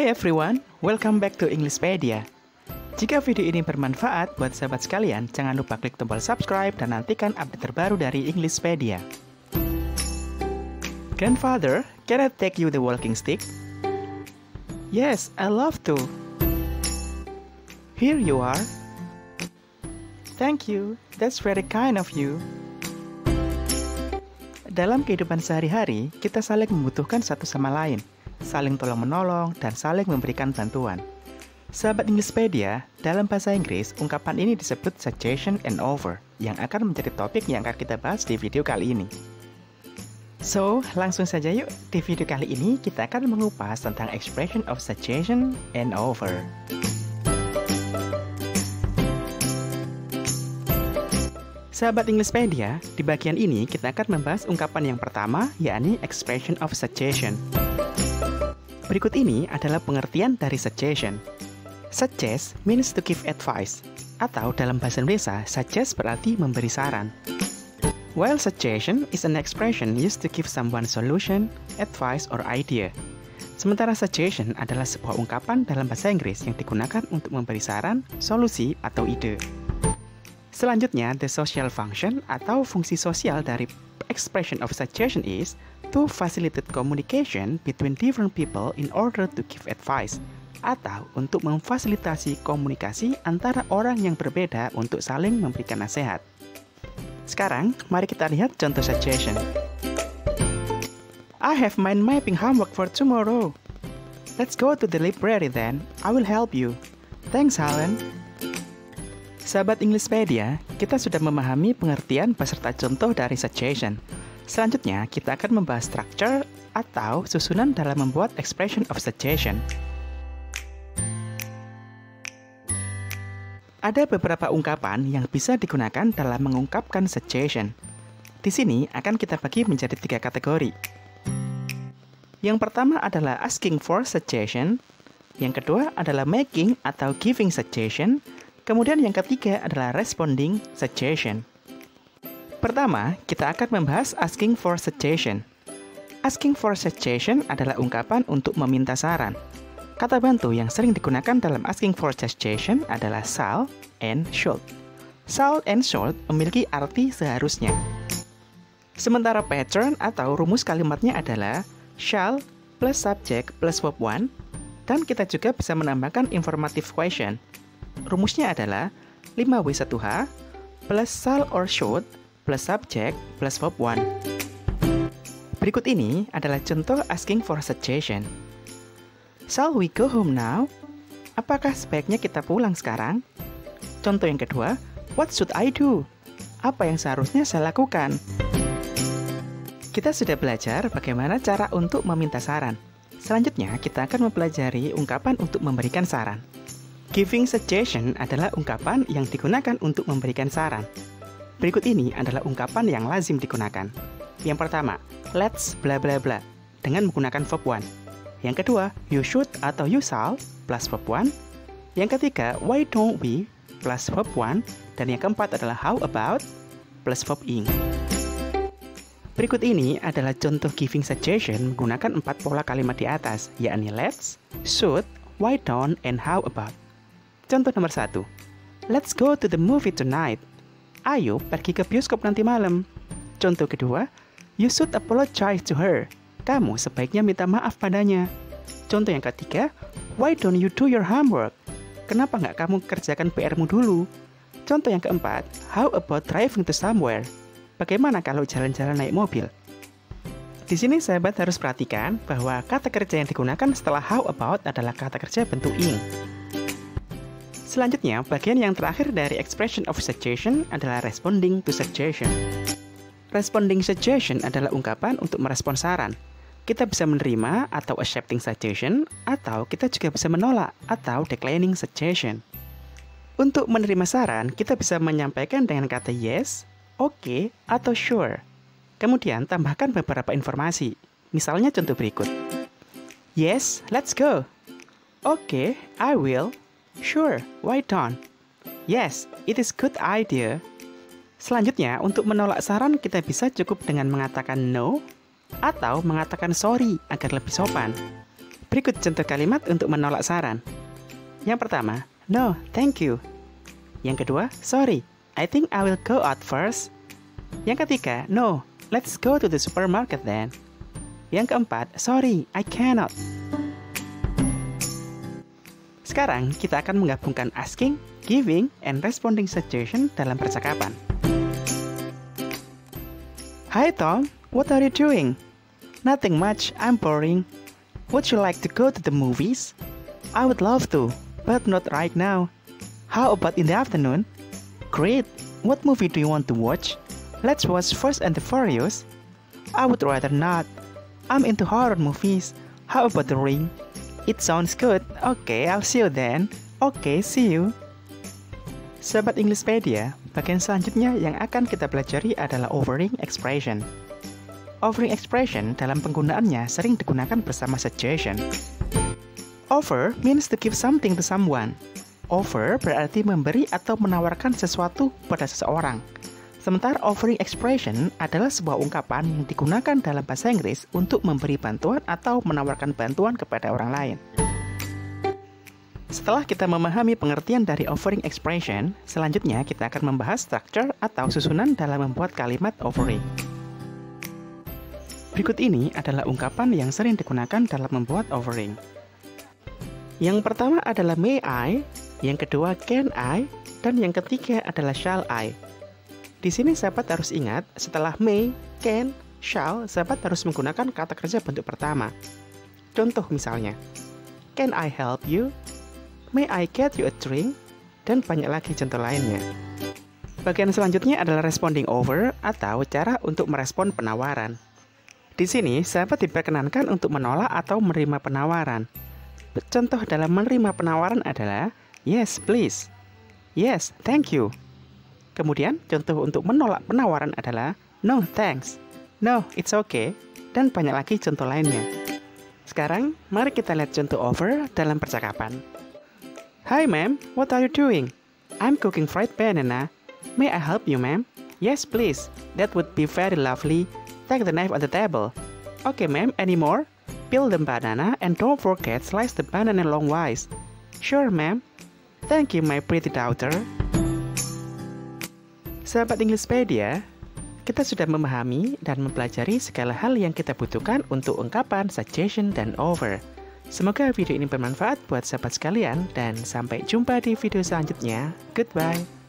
Hi everyone, welcome back to Englishpedia. Jika video ini bermanfaat buat sahabat sekalian, jangan lupa klik tombol subscribe dan nantikan update terbaru dari Englishpedia. Grandfather, can I take you the walking stick? Yes, I love to. Here you are. Thank you, that's very kind of you. Dalam kehidupan sehari-hari, kita saling membutuhkan satu sama lain, saling tolong-menolong, dan saling memberikan bantuan. Sahabat Englishpedia, dalam bahasa Inggris, ungkapan ini disebut suggestion and offer, yang akan menjadi topik yang akan kita bahas di video kali ini. So, langsung saja yuk, di video kali ini kita akan mengupas tentang expression of suggestion and offer. Sahabat Englishpedia, di bagian ini kita akan membahas ungkapan yang pertama, yakni expression of suggestion. Berikut ini adalah pengertian dari suggestion. Suggest means to give advice, atau dalam bahasa Indonesia, suggest berarti memberi saran. While suggestion is an expression used to give someone solution, advice, or idea. Sementara suggestion adalah sebuah ungkapan dalam bahasa Inggris yang digunakan untuk memberi saran, solusi, atau ide. Selanjutnya, the social function atau fungsi sosial dari expression of suggestion is to facilitate communication between different people in order to give advice, atau untuk memfasilitasi komunikasi antara orang yang berbeda untuk saling memberikan nasihat. Sekarang, mari kita lihat contoh suggestion. I have mind mapping homework for tomorrow. Let's go to the library then. I will help you. Thanks, Helen. Sahabat Englishpedia, kita sudah memahami pengertian beserta contoh dari suggestion. Selanjutnya, kita akan membahas structure atau susunan dalam membuat expression of suggestion. Ada beberapa ungkapan yang bisa digunakan dalam mengungkapkan suggestion. Di sini akan kita bagi menjadi 3 kategori. Yang pertama adalah asking for suggestion, yang kedua adalah making atau giving suggestion, kemudian yang ketiga adalah responding suggestion. Pertama, kita akan membahas asking for suggestion. Asking for suggestion adalah ungkapan untuk meminta saran. Kata bantu yang sering digunakan dalam asking for suggestion adalah shall and should. Shall and should memiliki arti seharusnya. Sementara pattern atau rumus kalimatnya adalah shall plus subject plus verb 1, dan kita juga bisa menambahkan informative question. Rumusnya adalah 5W1H plus shall or should plus subject plus verb 1. Berikut ini adalah contoh asking for suggestion. Shall we go home now? Apakah sebaiknya kita pulang sekarang? Contoh yang kedua, what should I do? Apa yang seharusnya saya lakukan? Kita sudah belajar bagaimana cara untuk meminta saran. Selanjutnya, kita akan mempelajari ungkapan untuk memberikan saran. Giving suggestion adalah ungkapan yang digunakan untuk memberikan saran. Berikut ini adalah ungkapan yang lazim digunakan. Yang pertama, let's bla bla bla dengan menggunakan verb 1. Yang kedua, you should atau you shall plus verb 1. Yang ketiga, why don't we plus verb 1. Dan yang keempat adalah how about plus verb ing. Berikut ini adalah contoh giving suggestion menggunakan 4 pola kalimat di atas, yakni let's, should, why don't, and how about. Contoh nomor 1, let's go to the movie tonight. Ayo pergi ke bioskop nanti malam. Contoh kedua, you should apologize to her. Kamu sebaiknya minta maaf padanya. Contoh yang ketiga, why don't you do your homework? Kenapa nggak kamu kerjakan PR-mu dulu? Contoh yang keempat, how about driving to somewhere? Bagaimana kalau jalan-jalan naik mobil? Di sini sahabat harus perhatikan bahwa kata kerja yang digunakan setelah how about adalah kata kerja bentuk ing. Selanjutnya, bagian yang terakhir dari expression of suggestion adalah responding to suggestion. Responding suggestion adalah ungkapan untuk merespon saran. Kita bisa menerima atau accepting suggestion, atau kita juga bisa menolak atau declining suggestion. Untuk menerima saran, kita bisa menyampaikan dengan kata yes, okay, atau sure. Kemudian tambahkan beberapa informasi. Misalnya contoh berikut. Yes, let's go. Okay, I will. Sure, why don't? Yes, it is good idea. Selanjutnya, untuk menolak saran kita bisa cukup dengan mengatakan no atau mengatakan sorry agar lebih sopan. Berikut contoh kalimat untuk menolak saran. Yang pertama, no, thank you. Yang kedua, sorry, I think I will go out first. Yang ketiga, no, let's go to the supermarket then. Yang keempat, sorry, I cannot. Sekarang kita akan menggabungkan asking, giving, and responding suggestion dalam percakapan. Hi Tom, what are you doing? Nothing much, I'm boring. Would you like to go to the movies? I would love to, but not right now. How about in the afternoon? Great, what movie do you want to watch? Let's watch Fast and the Furious. I would rather not. I'm into horror movies. How about The Ring? It sounds good. Okay, I'll see you then. Okay, see you. Sahabat Englishpedia, bagian selanjutnya yang akan kita pelajari adalah offering expression. Offering expression dalam penggunaannya sering digunakan bersama suggestion. Offer means to give something to someone. Offer berarti memberi atau menawarkan sesuatu pada seseorang. Sementara offering expression adalah sebuah ungkapan yang digunakan dalam bahasa Inggris untuk memberi bantuan atau menawarkan bantuan kepada orang lain. Setelah kita memahami pengertian dari offering expression, selanjutnya kita akan membahas structure atau susunan dalam membuat kalimat offering. Berikut ini adalah ungkapan yang sering digunakan dalam membuat offering. Yang pertama adalah may I, yang kedua can I, dan yang ketiga adalah shall I. Di sini sahabat harus ingat, setelah may, can, shall, sahabat harus menggunakan kata kerja bentuk pertama. Contoh misalnya, can I help you? May I get you a drink? Dan banyak lagi contoh lainnya. Bagian selanjutnya adalah responding over atau cara untuk merespon penawaran. Di sini, sahabat diperkenankan untuk menolak atau menerima penawaran. Contoh dalam menerima penawaran adalah, yes, please. Yes, thank you. Kemudian, contoh untuk menolak penawaran adalah, no, thanks. No, it's okay. Dan banyak lagi contoh lainnya. Sekarang, mari kita lihat contoh offer dalam percakapan. Hi, ma'am. What are you doing? I'm cooking fried banana. May I help you, ma'am? Yes, please. That would be very lovely. Take the knife on the table. Okay, ma'am, any more? Peel the banana and don't forget slice the banana longwise. Sure, ma'am. Thank you, my pretty daughter. Sahabat Englishpedia, kita sudah memahami dan mempelajari segala hal yang kita butuhkan untuk ungkapan, suggestion, dan offer. Semoga video ini bermanfaat buat sahabat sekalian dan sampai jumpa di video selanjutnya. Goodbye.